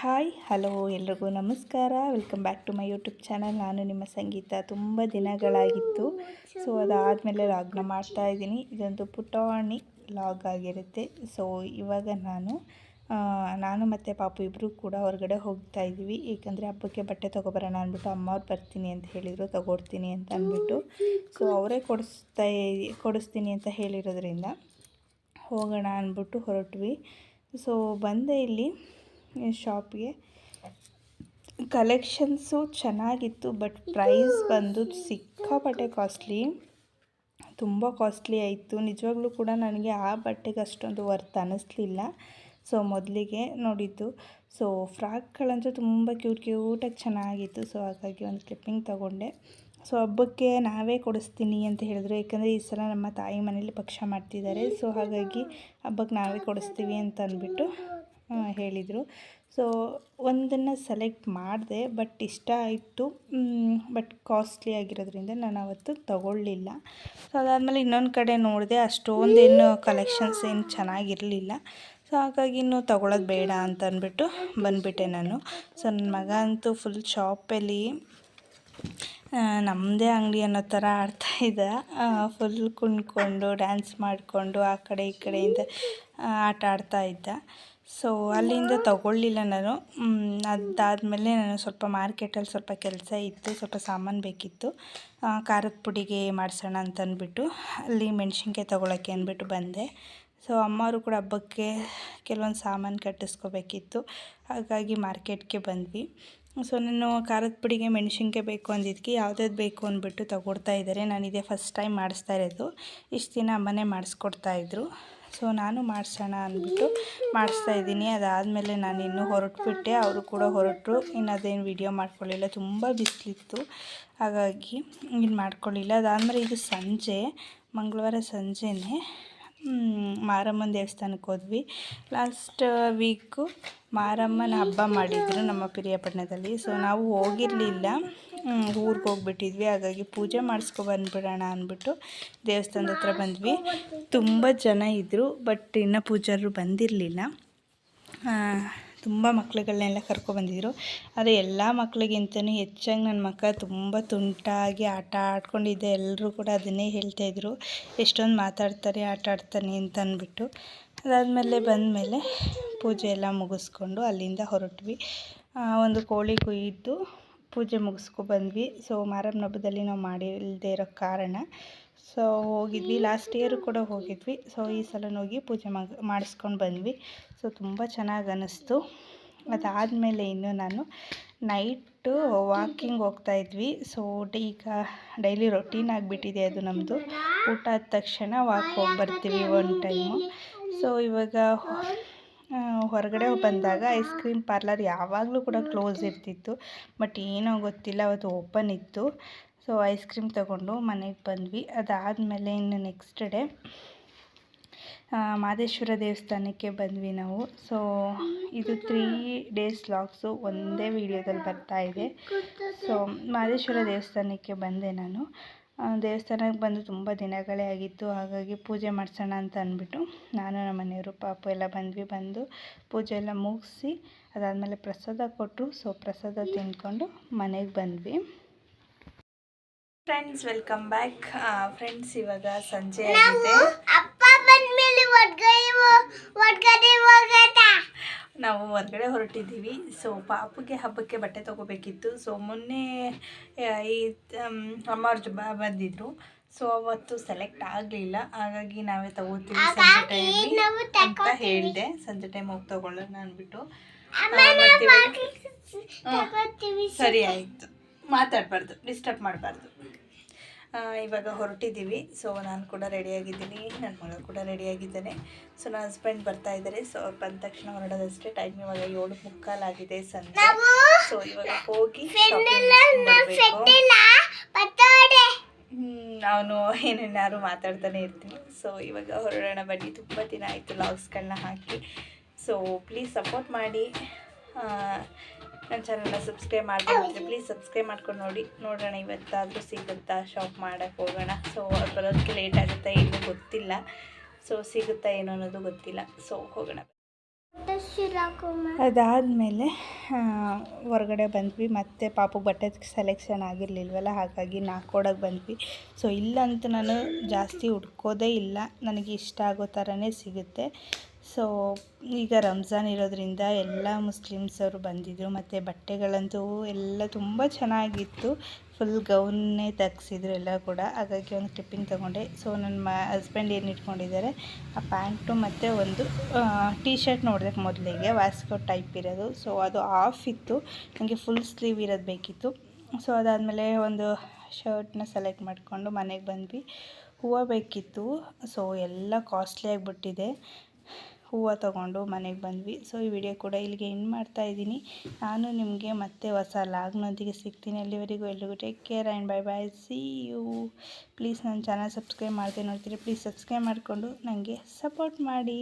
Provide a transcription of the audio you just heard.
Hi hello ಎಲ್ರಿಗೂ ನಮಸ್ಕಾರ. Welcome back to my YouTube channel. ನಾನು ನಿಮ್ಮ ಸಂಗೀತ. ತುಂಬ ದಿನಗಳಾಗಿತ್ತು, ಸೊ ಅದಾದಮೇಲೆ ಲಾಗ್ನ ಮಾಡ್ತಾ ಇದ್ದೀನಿ. ಇದೊಂದು ಪುಟಾಣಿ ಲಾಗ್ ಆಗಿರುತ್ತೆ. ಸೊ ಇವಾಗ ನಾನು ಮತ್ತು ಪಾಪು ಇಬ್ಬರು ಕೂಡ ಹೊರಗಡೆ ಹೋಗ್ತಾ ಇದ್ದೀವಿ. ಏಕೆಂದರೆ ಹಬ್ಬಕ್ಕೆ ಬಟ್ಟೆ ತೊಗೊಬರೋಣ ಅಂದ್ಬಿಟ್ಟು ಅಮ್ಮವ್ರು ಬರ್ತೀನಿ ಅಂತ ಹೇಳಿದರು, ತೊಗೊಡ್ತೀನಿ ಅಂತ ಅಂದ್ಬಿಟ್ಟು. ಸೊ ಅವರೇ ಕೊಡಿಸ್ತೀನಿ ಅಂತ ಹೇಳಿರೋದ್ರಿಂದ ಹೋಗೋಣ ಅಂದ್ಬಿಟ್ಟು ಹೊರಟ್ವಿ. ಸೊ ಬಂದೆ ಇಲ್ಲಿ ಶಾಪ್ಗೆ. ಕಲೆಕ್ಷನ್ಸು ಚೆನ್ನಾಗಿತ್ತು, ಬಟ್ ಪ್ರೈಸ್ ಬಂದು ಸಿಕ್ಕಾಪಟ್ಟೆ ಕಾಸ್ಟ್ಲಿ, ತುಂಬ ಕಾಸ್ಟ್ಲಿ ಆಯಿತು. ನಿಜವಾಗ್ಲೂ ಕೂಡ ನನಗೆ ಆ ಬಟ್ಟೆಗೆ ಅಷ್ಟೊಂದು ವರ್ತ್ ಅನ್ನಿಸ್ಲಿಲ್ಲ. ಸೊ ಮೊದಲಿಗೆ ನೋಡಿದ್ದು, ಸೊ ಫ್ರಾಕ್ಗಳಂತೂ ತುಂಬ ಕ್ಯೂಟಾಗಿ ಚೆನ್ನಾಗಿತ್ತು. ಸೊ ಹಾಗಾಗಿ ಒಂದು ಕ್ಲಿಪ್ಪಿಂಗ್ ತೊಗೊಂಡೆ. ಸೊ ಹಬ್ಬಕ್ಕೆ ನಾವೇ ಕೊಡಿಸ್ತೀನಿ ಅಂತ ಹೇಳಿದ್ರು, ಏಕೆಂದರೆ ಈ ಸಲ ನಮ್ಮ ತಾಯಿ ಮನೇಲಿ ಭಕ್ಷ್ಯ ಮಾಡ್ತಿದ್ದಾರೆ. ಸೊ ಹಾಗಾಗಿ ಹಬ್ಬಕ್ಕೆ ನಾವೇ ಕೊಡಿಸ್ತೀವಿ ಅಂತ ಅಂದ್ಬಿಟ್ಟು ಹೇಳಿದರು. ಸೊ ಒಂದನ್ನು ಸೆಲೆಕ್ಟ್ ಮಾಡಿದೆ, ಬಟ್ ಇಷ್ಟ ಆಯಿತು, ಬಟ್ ಕಾಸ್ಟ್ಲಿ ಆಗಿರೋದ್ರಿಂದ ನಾನು ಅವತ್ತು ತಗೊಳ್ಳಿಲ್ಲ. ಸೊ ಅದಾದಮೇಲೆ ಇನ್ನೊಂದು ಕಡೆ ನೋಡಿದೆ, ಅಷ್ಟೊಂದೇನು ಕಲೆಕ್ಷನ್ಸ್ ಏನು ಚೆನ್ನಾಗಿರಲಿಲ್ಲ. ಸೊ ಹಾಗಾಗಿ ಇನ್ನೂ ತೊಗೊಳ್ಳೋದು ಬೇಡ ಅಂತ ಅಂದ್ಬಿಟ್ಟು ಬಂದುಬಿಟ್ಟೆ ನಾನು. ಸೊ ನನ್ನ ಮಗ ಅಂತೂ ಫುಲ್ ಶಾಪಲ್ಲಿ ನಮ್ಮದೇ ಅಂಗಡಿ ಅನ್ನೋ ಥರ ಆಡ್ತಾಯಿದ್ದ. ಫುಲ್ ಕುಣ್ಕೊಂಡು ಡ್ಯಾನ್ಸ್ ಮಾಡಿಕೊಂಡು ಆ ಕಡೆ ಈ ಕಡೆಯಿಂದ ಆಟ ಆಡ್ತಾಯಿದ್ದ. ಸೊ ಅಲ್ಲಿಂದ ತೊಗೊಳ್ಳಿಲ್ಲ ನಾನು. ಅದಾದಮೇಲೆ ನಾನು ಸ್ವಲ್ಪ ಮಾರ್ಕೆಟಲ್ಲಿ ಸ್ವಲ್ಪ ಕೆಲಸ ಇತ್ತು, ಸ್ವಲ್ಪ ಸಾಮಾನು ಬೇಕಿತ್ತು. ಖಾರದ ಪುಡಿಗೆ ಮಾಡಿಸೋಣ ಅಂತ ಅಂದ್ಬಿಟ್ಟು ಅಲ್ಲಿ ಮೆಣಸಿನ್ಕಾಯಿ ತೊಗೊಳಕ್ಕೆ ಅಂದ್ಬಿಟ್ಟು ಬಂದೆ. ಸೊ ಅಮ್ಮವರು ಕೂಡ ಹಬ್ಬಕ್ಕೆ ಕೆಲವೊಂದು ಸಾಮಾನು ಕಟ್ಟಿಸ್ಕೋಬೇಕಿತ್ತು, ಹಾಗಾಗಿ ಮಾರ್ಕೆಟ್ಗೆ ಬಂದ್ವಿ. ಸೊ ನಾನು ಖಾರದ ಪುಡಿಗೆ ಮೆಣಸಿನ್ಕಾಯಿ ಬೇಕು ಅಂದಿದ್ದಕ್ಕೆ ಯಾವ್ದಾದ್ರು ಬೇಕು ಅಂದ್ಬಿಟ್ಟು ತೊಗೊಡ್ತಾ ಇದ್ದಾರೆ. ನಾನು ಇದೇ ಫಸ್ಟ್ ಟೈಮ್ ಮಾಡಿಸ್ತಾ ಇರೋದು. ಇಷ್ಟು ದಿನ ಅಮ್ಮನೇ ಮಾಡಿಸ್ಕೊಡ್ತಾಯಿದ್ರು. ಸೊ ನಾನು ಮಾಡಿಸೋಣ ಅಂದ್ಬಿಟ್ಟು ಮಾಡಿಸ್ತಾ ಇದ್ದೀನಿ. ಅದಾದಮೇಲೆ ನಾನು ಇನ್ನೂ ಹೊರಟ್ಬಿಟ್ಟೆ, ಅವರು ಕೂಡ ಹೊರಟರು. ಇನ್ನು ಅದೇನು ವಿಡಿಯೋ ಮಾಡ್ಕೊಳ್ಳಿಲ್ಲ, ತುಂಬ ಬಿಸಿಲಿತ್ತು, ಹಾಗಾಗಿ ಇನ್ನು ಮಾಡ್ಕೊಳ್ಳಿಲ್ಲ. ಅದಾದಮೇಲೆ ಇದು ಸಂಜೆ, ಮಂಗಳವಾರ ಸಂಜೆನೇ ಮಾರಮ್ಮನ ದೇವಸ್ಥಾನಕ್ಕೆ ಹೋದ್ವಿ. ಲಾಸ್ಟ್ ವೀಕು ಮಾರಮ್ಮನ ಹಬ್ಬ ಮಾಡಿದರು ನಮ್ಮ ಪಿರಿಯಾಪಟ್ಟಣದಲ್ಲಿ. ಸೊ ನಾವು ಹೋಗಿರಲಿಲ್ಲ, ಊರಿಗೆ ಹೋಗ್ಬಿಟ್ಟಿದ್ವಿ. ಹಾಗಾಗಿ ಪೂಜೆ ಮಾಡಿಸ್ಕೊಬಂದ್ಬಿಡೋಣ ಅಂದ್ಬಿಟ್ಟು ದೇವಸ್ಥಾನದ ಹತ್ರ ಬಂದ್ವಿ. ತುಂಬ ಜನ ಇದ್ದರು, ಬಟ್ ಇನ್ನೂ ಪೂಜಾರರು ಬಂದಿರಲಿಲ್ಲ. ತುಂಬ ಮಕ್ಳುಗಳನ್ನೆಲ್ಲ ಕರ್ಕೊಬಂದಿದ್ರು. ಆದರೆ ಎಲ್ಲ ಮಕ್ಳಿಗಿಂತನೂ ಹೆಚ್ಚಾಗಿ ನನ್ನ ಮಕ್ಕ ತುಂಬ ತುಂಟಾಗಿ ಆಟ ಆಡ್ಕೊಂಡಿದ್ದೆ. ಎಲ್ಲರೂ ಕೂಡ ಅದನ್ನೇ ಹೇಳ್ತಾಯಿದ್ರು, ಎಷ್ಟೊಂದು ಮಾತಾಡ್ತಾರೆ, ಆಟ ಆಡ್ತಾನೆ ಅಂತ ಅಂದ್ಬಿಟ್ಟು. ಅದಾದಮೇಲೆ ಬಂದಮೇಲೆ ಪೂಜೆ ಎಲ್ಲ ಮುಗಿಸ್ಕೊಂಡು ಅಲ್ಲಿಂದ ಹೊರಟ್ವಿ. ಒಂದು ಕೋಳಿ ಕೊಯ್ದು ಪೂಜೆ ಮುಗಿಸ್ಕೊಬಂದ್ವಿ. ಸೊ ಮಾರಮ್ಮನ ಹಬ್ಬದಲ್ಲಿ ನಾವು ಮಾಡಿಲ್ಲದೆ ಇರೋ ಕಾರಣ ಸೊ ಹೋಗಿದ್ವಿ. ಲಾಸ್ಟ್ ಇಯರು ಕೂಡ ಹೋಗಿದ್ವಿ. ಸೊ ಈ ಸಲ ಹೋಗಿ ಪೂಜೆ ಮಾಡಿಸ್ಕೊಂಡು ಬಂದ್ವಿ. ಸೊ ತುಂಬ ಚೆನ್ನಾಗಿ ಅನ್ನಿಸ್ತು. ಅದಾದಮೇಲೆ ಇನ್ನು ನಾನು ನೈಟು ವಾಕಿಂಗ್ ಹೋಗ್ತಾಯಿದ್ವಿ. ಸೊ ಈಗ ಡೈಲಿ ರೊಟೀನ್ ಆಗಿಬಿಟ್ಟಿದೆ ಅದು ನಮ್ಮದು. ಊಟ ಆದ ತಕ್ಷಣ ವಾಕ್ ಹೋಗಿ ಬರ್ತೀವಿ ಒನ್ ಟೈಮು. ಸೊ ಇವಾಗ ಹೊರಗಡೆ ಬಂದಾಗ ಐಸ್ ಕ್ರೀಮ್ ಪಾರ್ಲರ್ ಯಾವಾಗಲೂ ಕೂಡ ಕ್ಲೋಸ್ ಇರ್ತಿತ್ತು, ಬಟ್ ಏನೋ ಗೊತ್ತಿಲ್ಲ ಅವತ್ತು ಓಪನ್ ಇತ್ತು. ಸೊ ಐಸ್ ಕ್ರೀಮ್ ತೊಗೊಂಡು ಮನೆಗೆ ಬಂದ್ವಿ. ಅದಾದಮೇಲೆ ಇನ್ನು ನೆಕ್ಸ್ಟ್ ಡೇ ಮಾದೇಶ್ವರ ದೇವಸ್ಥಾನಕ್ಕೆ ಬಂದ್ವಿ ನಾವು. ಸೊ ಇದು 3 ಡೇಸ್ ವ್ಲಾಗ್ಸು ಒಂದೇ ವಿಡಿಯೋದಲ್ಲಿ ಬರ್ತಾಯಿದೆ. ಸೊ ಮಾದೇಶ್ವರ ದೇವಸ್ಥಾನಕ್ಕೆ ಬಂದೆ ನಾನು. ದೇವಸ್ಥಾನಕ್ಕೆ ಬಂದು ತುಂಬ ದಿನಗಳೇ ಆಗಿತ್ತು, ಹಾಗಾಗಿ ಪೂಜೆ ಮಾಡಿಸೋಣ ಅಂತ ಅಂದ್ಬಿಟ್ಟು ನಾನು ನಮ್ಮ ಮನೆಯವರು ಪಾಪು ಎಲ್ಲ ಬಂದು ಪೂಜೆ ಎಲ್ಲ ಮುಗಿಸಿ ಅದಾದಮೇಲೆ ಪ್ರಸಾದ ಕೊಟ್ಟರು. ಸೊ ಪ್ರಸಾದ ತಿಂದ್ಕೊಂಡು ಮನೆಗೆ ಬಂದ್ವಿ. Friends welcome back. ಫ್ರೆಂಡ್ಸ್ ಇವಾಗ ಸಂಜೆ ಆಗಿದೆ. ನಾವು ಹೊರಗಡೆ ಹೊರಟಿದ್ದೀವಿ. ಸೊ ಪಾಪುಗೆ ಹಬ್ಬಕ್ಕೆ ಬಟ್ಟೆ ತೊಗೋಬೇಕಿತ್ತು. ಸೊ ಮೊನ್ನೆ ಈ ಅಮ್ಮವ್ರ ಬಂದಿದ್ರು. ಸೊ ಅವತ್ತು ಸೆಲೆಕ್ಟ್ ಆಗಲಿಲ್ಲ, ಹಾಗಾಗಿ ನಾವೇ ತೊಗೋತೀವಿ ಸಂಜೆ ಟೈಮ್ ಅಂತ ಹೇಳಿದೆ. ಸಂಜೆ ಟೈಮ್ ಹೋಗಿ ತೊಗೊಳ್ಳೋಣ ಅಂದ್ಬಿಟ್ಟು. ಸರಿ ಆಯಿತು, ಮಾತಾಡಬಾರ್ದು, ಡಿಸ್ಟರ್ಬ್ ಮಾಡಬಾರ್ದು. ಇವಾಗ ಹೊರಟಿದ್ದೀವಿ. ಸೊ ನಾನು ಕೂಡ ರೆಡಿಯಾಗಿದ್ದೀನಿ, ನನ್ನ ಮಗ ಕೂಡ ರೆಡಿಯಾಗಿದ್ದಾನೆ. ಸೊ ನನ್ನ ಹಸ್ಬೆಂಡ್ ಬರ್ತಾ ಇದ್ದಾರೆ. ಸೊ ಅವ್ರು ಬಂದ ತಕ್ಷಣ ಹೊರಡೋದಷ್ಟೇ. ಟೈಮ್ ಇವಾಗ 7:45 ಆಗಿದೆ ಸಂಜೆ. ಸೊ ಇವಾಗ ಹೋಗಿ ಅವನು ಏನೇನಾದ್ರು ಮಾತಾಡ್ತಾನೆ ಇರ್ತೀನಿ. ಸೊ ಇವಾಗ ಹೊರಡೋಣ ಬನ್ನಿ. ತುಂಬ ದಿನ ಆಯಿತು ಲಾಗ್ಸ್ಗಳನ್ನ ಹಾಕಿ. ಸೊ ಪ್ಲೀಸ್ ಸಪೋರ್ಟ್ ಮಾಡಿ. ನನ್ನ ಚಾನಲ್ನ ಸಬ್ಸ್ಕ್ರೈಬ್ ಮಾಡ್ಕೊಂಡಿದ್ರೆ ಪ್ಲೀಸ್ ಸಬ್ಸ್ಕ್ರೈಬ್ ಮಾಡ್ಕೊಂಡು ನೋಡೋಣ ಇವತ್ತಾದರೂ ಸಿಗುತ್ತಾ, ಶಾಪ್ ಮಾಡೋಕ್ಕೆ ಹೋಗೋಣ. ಸೊ ಅವ್ರು ಬರೋದಕ್ಕೆ ಲೇಟ್ ಆಗುತ್ತಾ ಏನೂ ಗೊತ್ತಿಲ್ಲ. ಸೊ ಸಿಗುತ್ತಾ ಏನೋ ಅನ್ನೋದು ಗೊತ್ತಿಲ್ಲ. ಸೊ ಹೋಗೋಣ. ಅದಾದಮೇಲೆ ಹೊರಗಡೆ ಬಂದ್ವಿ, ಮತ್ತು ಪಾಪುಗೆ ಬಟ್ಟೆ ಸೆಲೆಕ್ಷನ್ ಆಗಿರಲಿಲ್ವಲ್ಲ, ಹಾಗಾಗಿ ನಾಲ್ಕೋಡಕ್ಕೆ ಬಂದ್ವಿ. ಸೊ ಇಲ್ಲಂತೂ ನಾನು ಜಾಸ್ತಿ ಹುಡ್ಕೋದೇ ಇಲ್ಲ, ನನಗೆ ಇಷ್ಟ ಆಗೋ ಥರನೇ ಸಿಗುತ್ತೆ. ಸೊ ಈಗ ರಂಜಾನ್ ಇರೋದ್ರಿಂದ ಎಲ್ಲ ಮುಸ್ಲಿಮ್ಸವರು ಬಂದಿದ್ದರು, ಮತ್ತು ಬಟ್ಟೆಗಳಂತೂ ಎಲ್ಲ ತುಂಬ ಚೆನ್ನಾಗಿತ್ತು. ಫುಲ್ ಗೌನ್ನೇ ತೆಗ್ಸಿದ್ರು ಎಲ್ಲ ಕೂಡ, ಹಾಗಾಗಿ ಒಂದು ಕ್ಲಿಪ್ಪಿಂಗ್ ತೊಗೊಂಡೆ. ಸೊ ನನ್ನ ಹಸ್ಬೆಂಡ್ ಏನು ಇಟ್ಕೊಂಡಿದ್ದಾರೆ, ಆ ಪ್ಯಾಂಟು ಮತ್ತು ಒಂದು ಟೀ ಶರ್ಟ್ ನೋಡಿದೆ ಮೊದಲಿಗೆ ವಾಸ್ಕೋ ಟೈಪ್ ಇರೋದು. ಸೊ ಅದು ಆಫ್ ಇತ್ತು, ನನಗೆ ಫುಲ್ ಸ್ಲೀವ್ ಇರೋದು ಬೇಕಿತ್ತು. ಸೊ ಅದಾದಮೇಲೆ ಒಂದು ಶರ್ಟ್ನ ಸೆಲೆಕ್ಟ್ ಮಾಡಿಕೊಂಡು ಮನೆಗೆ ಬಂದ್ವಿ. ಹೂವು ಬೇಕಿತ್ತು, ಸೊ ಎಲ್ಲ ಕಾಸ್ಟ್ಲಿ ಆಗಿಬಿಟ್ಟಿದೆ. ಹೂವು ತೊಗೊಂಡು ಮನೆಗೆ ಬಂದ್ವಿ. ಸೊ ಈ ವಿಡಿಯೋ ಕೂಡ ಇಲ್ಲಿಗೆ ಎಂಡ್ ಮಾಡ್ತಾಯಿದ್ದೀನಿ. ನಾನು ನಿಮಗೆ ಮತ್ತೆ ಹೊಸ ಲಾಗ್ನೊಂದಿಗೆ ಸಿಗ್ತೀನಿ. ಅಲ್ಲಿವರೆಗೂ ಎಲ್ರಿಗೂ take care and bye bye, see you. Please ನನ್ನ ಚಾನಲ್ ಸಬ್ಸ್ಕ್ರೈಬ್ ಮಾಡದೆ ನೋಡ್ತೀರಿ, ಪ್ಲೀಸ್ ಸಬ್ಸ್ಕ್ರೈಬ್ ಮಾಡಿಕೊಂಡು ನನಗೆ ಸಪೋರ್ಟ್ ಮಾಡಿ.